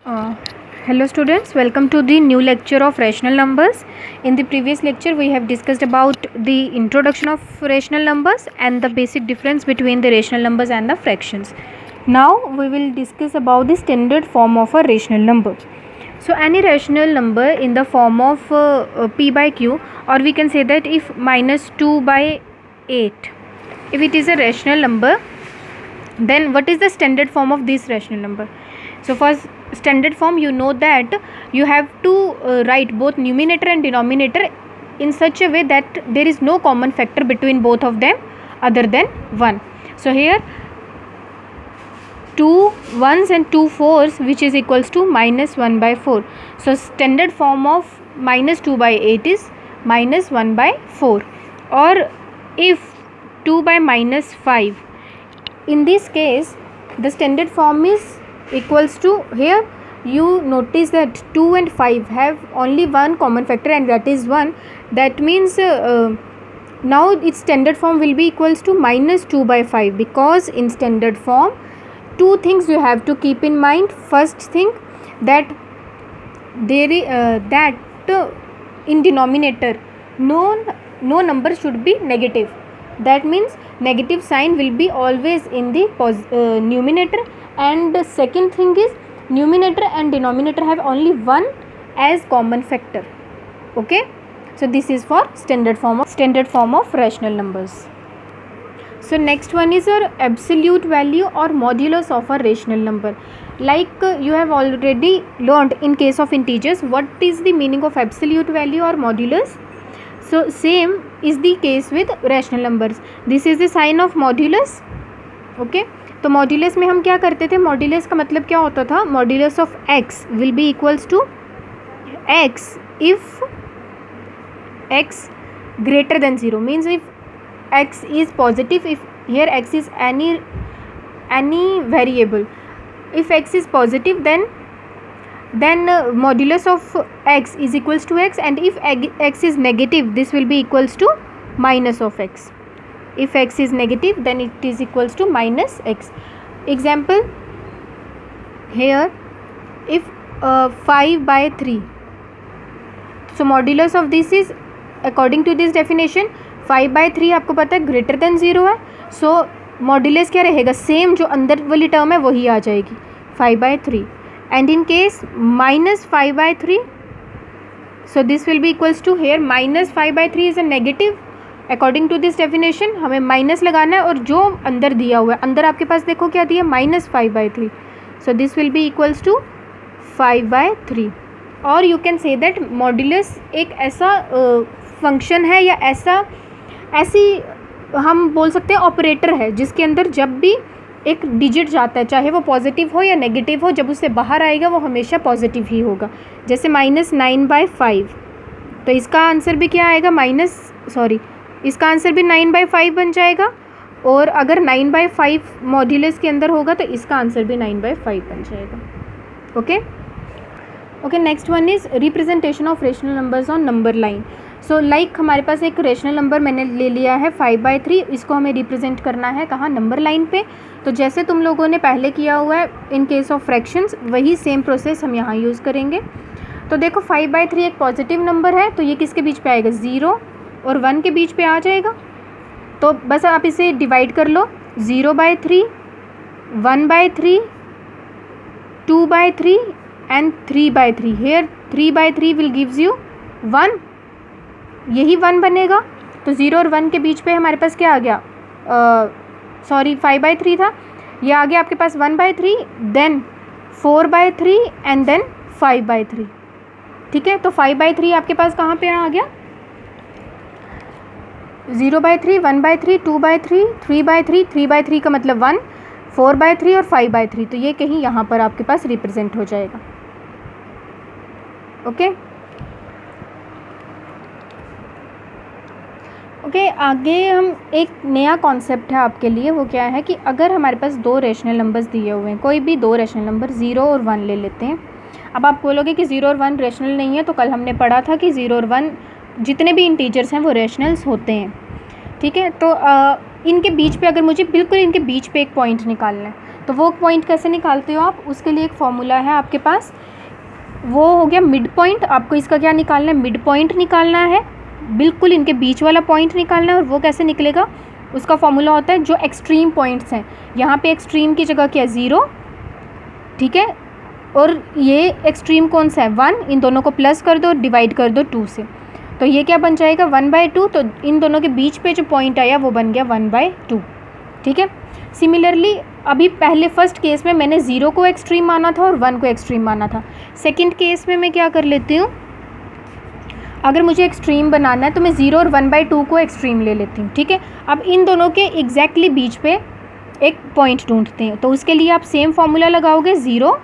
Uh, Hello students, welcome to the new lecture of rational numbers. In the previous lecture we have discussed about the introduction of rational numbers and the basic difference between the rational numbers and the fractions. Now we will discuss about the standard form of a rational number. So any rational number in the form of p by q, or we can say that if minus 2 by 8, if it is a rational number, then what is the standard form of this rational number? So for standard form, you know that you have to write both numerator and denominator in such a way that there is no common factor between both of them other than 1. So here 2 1s and 2 4s, which is equals to minus 1 by 4. So standard form of minus 2 by 8 is minus 1 by 4. Or if 2 by minus 5, in this case the standard form is equals to, here you notice that 2 and 5 have only one common factor and that is 1. That means now its standard form will be equals to minus 2 by 5, because in standard form two things you have to keep in mind. First thing, that there is in denominator no number should be negative. That means negative sign will be always in the numerator. And the second thing is, numerator and denominator have only one as common factor. Okay, so this is for standard form of rational numbers. So next one is your absolute value or modulus of a rational number. Like you have already learned in case of integers what is the meaning of absolute value or modulus. So same is the case with rational numbers. This is the sign of modulus. Okay, तो modulus में हम क्या करते थे? Modulus का मतलब क्या होता था? Modulus of x will be equals to x if x greater than 0, means if x is positive, if here x is any variable, if x is positive then modulus of x is equals to x, and if x is negative this will be equals to minus of x. If x is negative then it is equals to minus x. Example, here if 5 by 3, so modulus of this is according to this definition 5 by 3 आपको पता है greater than 0 है. So modulus क्या रहेगा? Same जो अंदर वाली term है वही आ जाएगी, 5 by 3. And in case minus 5 by 3, so this will be equals to, here minus 5 by 3 is a negative. According to this definition हमें माइनस लगाना है, और जो अंदर दिया हुआ है, अंदर आपके पास देखो क्या दिया, minus 5 by 3. So this will be equals to 5 by 3. और you can say that modulus एक ऐसा फंक्शन है या ऐसी हम बोल सकते हैं ऑपरेटर है जिसके अंदर जब भी एक डिजिट जाता है, चाहे वो पॉजिटिव हो या नेगेटिव हो, जब उससे बाहर आएगा वो हमेशा पॉजिटिव ही होगा. जैसे -9 by 5, तो इसका आंसर भी क्या आएगा? इसका आंसर भी 9 by 5 बन जाएगा. और अगर 9 by 5 मॉड्यूलस के अंदर होगा तो इसका आंसर भी 9 by 5 बन जाएगा. Okay, next one is representation of rational numbers on number line. So like हमारे पास एक रेशनल नंबर मैंने ले लिया है 5 by 3, इसको हमें रिप्रेजेंट करना है कहाँ? नंबर लाइन पे. तो जैसे तुम लोगों ने पहले किया हुआ है इन केस ऑफ फ्रैक्शंस, वही सेम प्रोसेस हम यहाँ यूज़ करेंगे. तो देखो 5 by 3 एक पॉजिटिव नंबर है, तो ये किसके बीच पे आएगा? 0 और 1 के बीच पे आ जाएगा. तो बस आप इसे डिवाइड कर लो, 0 by 3, 1 by 3, 2 by 3 and 3 by 3. Here 3 by 3 will gives you 1, यही 1 बनेगा. तो 0 और 1 के बीच पे हमारे पास क्या आ गया? 5 by 3 था, ये आ गया आपके पास 1 by 3, then 4 by 3 and then 5 by 3. ठीक है, तो 5 by 3 आपके पास कहाँ पे आ गया? 0 by 3, 1 by 3, 2 by 3, 3 by 3, 3 by 3 का मतलब 1, 4 by 3 और 5 by 3. तो ये कहीं यहाँ पर आपके पास रिप्रेजेंट हो जाएगा. ओके, आगे हम एक नया कॉन्सेप्ट है आपके लिए. वो क्या है कि अगर हमारे पास दो रेशनल नंबर्स दिए हुए हैं, कोई भी दो रेशनल नंबर 0 और 1 ले लेते हैं. अब आप बोलोगे कि 0 और 1 रेशनल नहीं है, तो कल हमने पढ़ा था कि 0 और 1 जितने भी इंटीजर्स हैं वो रेशनल्स होते हैं. ठीक है, तो इनके बीच पे अगर मुझे बिल्कुल इनके बीच पे एक पॉइंट निकालना है, तो वो पॉइंट कैसे निकालते हो आप, उसके लिए एक फॉर्मूला है आपके पास, वो हो गया मिड पॉइंट। आपको इसका क्या निकालना है, मिड पॉइंट निकालना है, बिल्कुल इनके बीच वाला पॉइंट निकालना है। और वो कैसे निकलेगा, उसका फॉर्मूला होता है जो एक्सट्रीम पॉइंट्स हैं, यहाँ पे एक्सट्रीम की जगह क्या है 0, ठीक है, और ये एक्सट्रीम कौन सा है 1, इन दोनों को प्लस कर दो, डिवाइड कर दो 2 से, तो ये क्या बन जाएगा 1/2। तो इन दोनों के बीच पे जो पॉइंट आया वो बन गया 1/2, ठीक है। सिमिलरली अभी पहले फर्स्ट केस में मैंने 0 को एक्सट्रीम माना था और 1 को एक्सट्रीम माना था। सेकंड केस में मैं क्या कर लेती हूँ, अगर मुझे एक्सट्रीम बनाना है तो मैं 0 और 1/2 को एक्सट्रीम ले लेती हूँ, ठीक है। अब इन दोनों के एग्जैक्टली बीच पे एक पॉइंट ढूंढते हैं, तो उसके लिए आप सेम फार्मूला लगाओगे, 0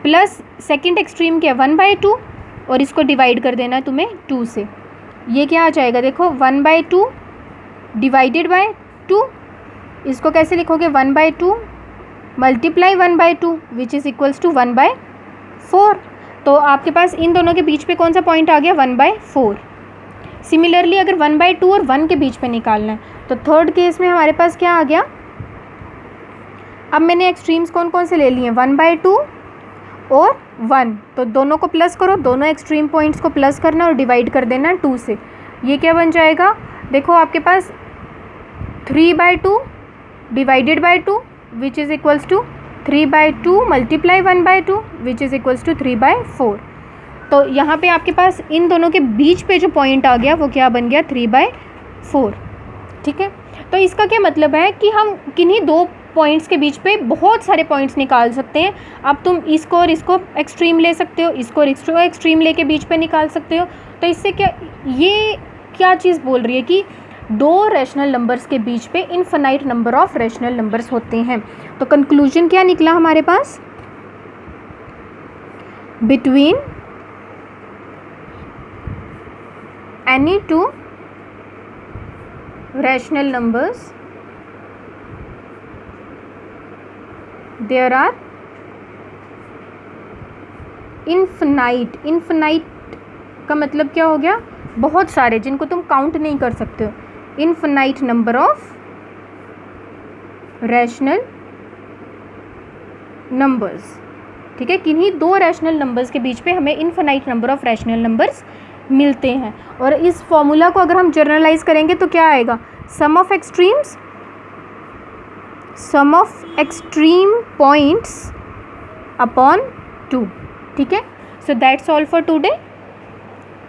प्लस सेकंड एक्सट्रीम क्या 1/2 और इसको डिवाइड कर देना है तुम्हें 2 से। ये क्या आ जाएगा, देखो 1/2 डिवाइडेड बाय 2, इसको कैसे लिखोगे 1/2 multiply 1/2 which is equals to 1/4। तो आपके पास इन दोनों के बीच पे कौन सा पॉइंट आ गया 1/4। सिमिलरली अगर 1/2 और 1 के बीच पे निकालना है, तो थर्ड केस में हमारे पास क्या आ गया, अब मैंने एक्सट्रीम्स कौन कौन से ले लिए हैं 1/2 और 1, तो दोनों को प्लस करो, दोनों एक्सट्रीम पॉइंट्स को प्लस करना और डिवाइड कर देना 2 से। ये क्या बन जाएगा, देखो आपके पास 3/2 divided by 2 which is equals to 3/2 multiply 1/2 which is equals to 3/4। तो यहाँ पे आपके पास इन दोनों के बीच पे जो पॉइंट आ गया वो क्या बन गया 3/4, ठीक है। तो इसका क्या मतलब है कि हम किन्हीं दो पॉइंट्स के बीच पे बहुत सारे पॉइंट्स निकाल सकते हैं। अब तुम इसको और इसको एक्सट्रीम ले सकते हो, इसको और इसको एक्सट्रीम लेके बीच पे निकाल सकते हो। तो इससे क्या, ये क्या चीज़ बोल रही है कि दो रैशनल नंबर्स के बीच पे infinite number of rational numbers होते हैं। तो कंक्लूजन क्या निकला हमारे पास, between any two rational numbers there are infinite, infinite का मतलब क्या हो गया, बहुत सारे जिनको तुम काउंट नहीं कर सकते हो, infinite number of rational numbers, ठीक है। किन्हीं दो रैशनल नंबर्स के बीच पे हमें infinite number of rational numbers मिलते हैं। और इस फॉर्मूला को अगर हम जनरलाइज करेंगे तो क्या आएगा, sum of extremes, sum of extreme points upon 2, ठीक है। So that's all for today.